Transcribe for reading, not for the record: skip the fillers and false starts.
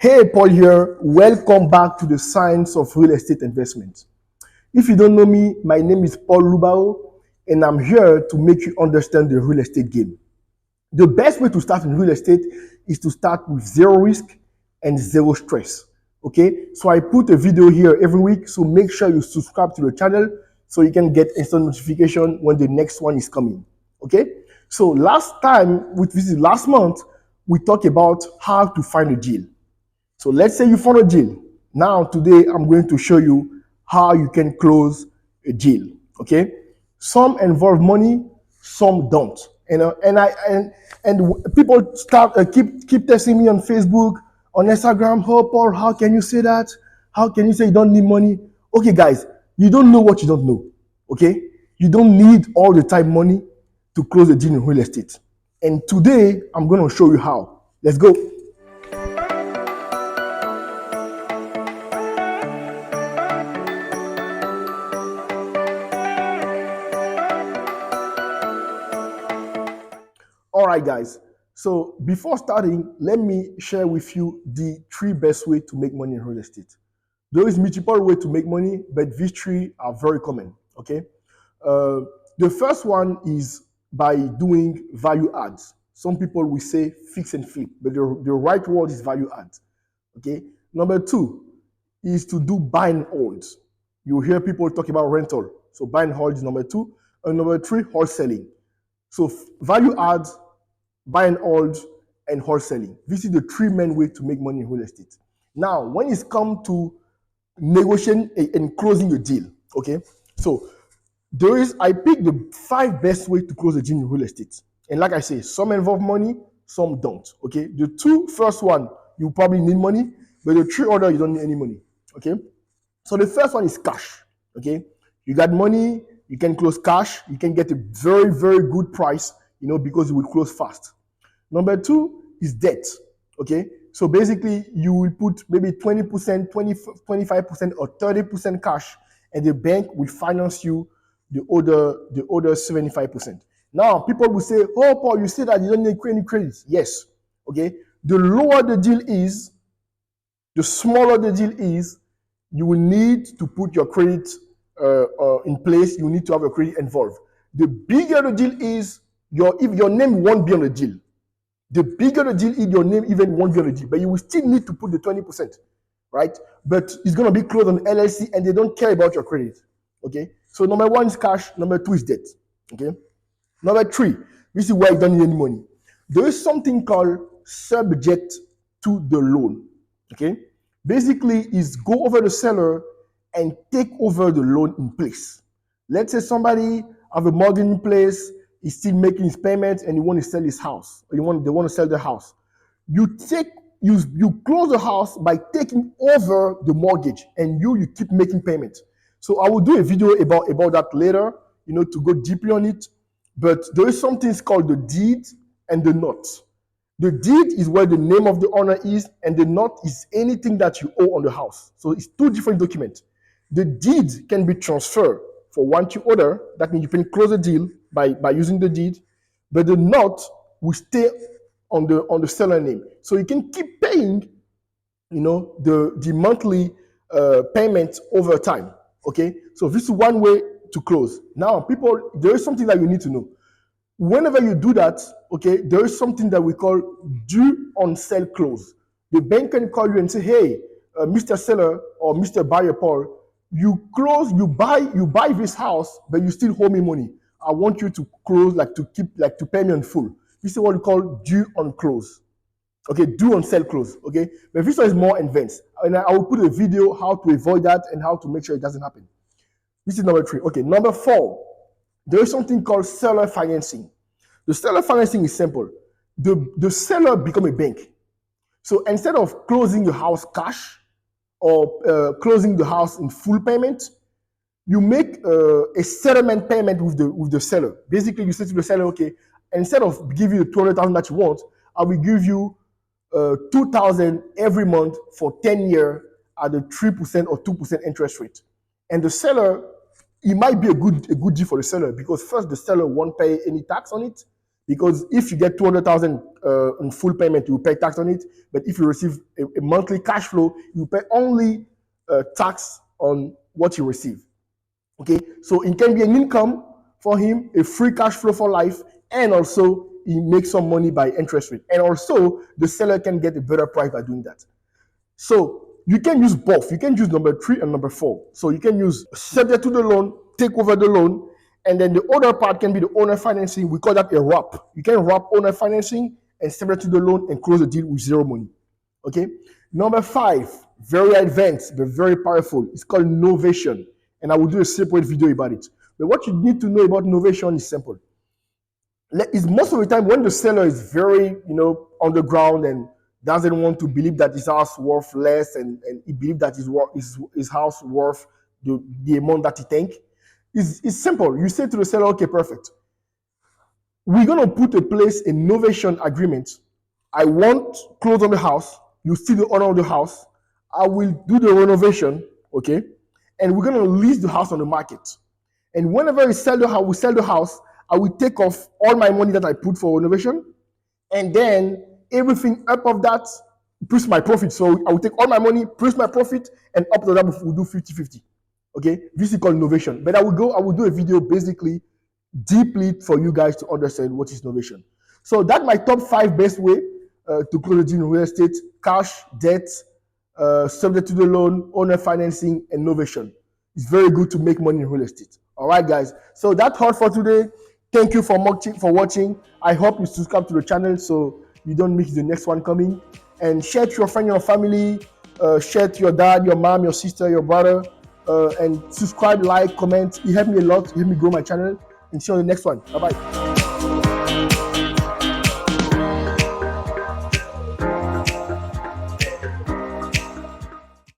Hey, Paul here. Welcome back to the Science of Real Estate Investment. If you don't know me, my name is Paul Loubao, and I'm here to make you understand the real estate game. The best way to start in real estate is to start with zero risk and zero stress. Okay, so I put a video here every week, so make sure you subscribe to the channel so you can get instant notification when the next one is coming. Okay, so this is last month, we talked about how to find a deal. So let's say you found a deal. Now, today, I'm going to show you how you can close a deal. Okay? Some involve money, some don't. And people start keep testing me on Facebook, on Instagram. Oh, Paul, how can you say that? How can you say you don't need money? Okay, guys, you don't know what you don't know. Okay? You don't need all the time money to close a deal in real estate. And today, I'm going to show you how. Let's go. All right, guys. So before starting, let me share with you the three best ways to make money in real estate. There is multiple ways to make money, but these three are very common. Okay. The first one is by doing value adds. Some people will say fix and flip, but the right word is value adds. Okay. Number two is to do buy and hold. You hear people talk about rental. So buy and hold is number two. And number three, wholesaling. So value adds, buy and hold, and wholesaling. This is the three main way to make money in real estate. Now, when it's come to negotiating and closing a deal, okay? So I picked the 5 best way to close a deal in real estate. And like I say, some involve money, some don't. Okay. The two first one, you probably need money, but the 3 other, you don't need any money. Okay. So the first one is cash. Okay. You got money, you can close cash, you can get a very, very good price, because it will close fast. Number 2 is debt. Okay. So basically, you will put maybe 20%, 25%, or 30% cash, and the bank will finance you the other 75%. Now, people will say, oh, Paul, you say that you don't need any credit. Yes. Okay. The lower the deal is, the smaller the deal is, you will need to put your credit in place. You need to have your credit involved. The bigger the deal is, if your name won't be on the deal. The bigger the deal is, your name even won't be on the deal, but you will still need to put the 20%, right? But it's going to be closed on LLC, and they don't care about your credit. Okay. So number 1 is cash. Number 2 is debt. Okay. Number 3, this is where you don't need any money. There is something called subject to the loan. Okay. Basically, is go over the seller and take over the loan in place. Let's say somebody have a mortgage in place, is still making his payments, and he want to sell his house, or they want to sell the house. You close the house by taking over the mortgage, and you keep making payments. So I will do a video about that later, to go deeply on it. But there is something called the deed and the note. The deed is where the name of the owner is, and the note is anything that you owe on the house. So it's 2 different documents. The deed can be transferred for one to other. That means you can close a deal by using the deed, but the note will stay on the seller name. So you can keep paying, the monthly payment over time. Okay, so this is one way to close. Now, people, there is something that you need to know. Whenever you do that, okay, there is something that we call due on sale clause. The bank can call you and say, hey, Mr. Seller or Mr. Buyer Paul, you buy this house, but you still owe me money. I want you to close, to pay me in full. This is what we call due on close. Okay, due on sale clause. Okay, but this one is more advanced, and I will put a video how to avoid that and how to make sure it doesn't happen. This is number 3. Okay, number 4, there is something called seller financing. The seller financing is simple. The seller become a bank. So instead of closing your house cash or closing the house in full payment, you make a settlement payment with the seller. Basically, you say to the seller, okay, instead of giving you the 200,000 that you want, I will give you 2,000 every month for 10 years at a 3% or 2% interest rate. And the seller, it might be a good deal for the seller, because first, the seller won't pay any tax on it, because if you get 200,000 in full payment, you pay tax on it. But if you receive a monthly cash flow, you pay only tax on what you receive. Okay, so it can be an income for him, a free cash flow for life, and also he makes some money by interest rate. And also the seller can get a better price by doing that. So you can use both. You can use number 3 and number 4. So you can use subject to the loan, take over the loan, and then the other part can be the owner financing. We call that a wrap. You can wrap owner financing and subject to the loan and close the deal with zero money. Okay. Number 5, very advanced but very powerful. It's called novation, and I will do a separate video about it. But what you need to know about novation is simple. It's most of the time when the seller is very, on the ground and doesn't want to believe that his house worth less, and he believes that his house worth the amount that he think. It's simple. You say to the seller, okay, perfect. We're gonna put in place a novation agreement. I want close on the house. You see the owner of the house. I will do the renovation, okay, and we're gonna lease the house on the market. And whenever we sell the house, I will take off all my money that I put for renovation, and then everything up of that plus my profit. So I will take all my money plus my profit, and up to that we'll do 50-50. Okay, this is called novation. But I will do a video basically deeply for you guys to understand what is novation. So that's my top 5 best way to close a deal in real estate: cash, debt, subject to the loan, owner financing, and novation. It's very good to make money in real estate. All right, guys. So that's all for today. Thank you for watching. I hope you subscribe to the channel so you don't miss the next one coming. And share to your friend, your family. Share to your dad, your mom, your sister, your brother. And subscribe, like, comment. It helped me a lot. It helped me grow my channel. And see you on the next one. Bye-bye.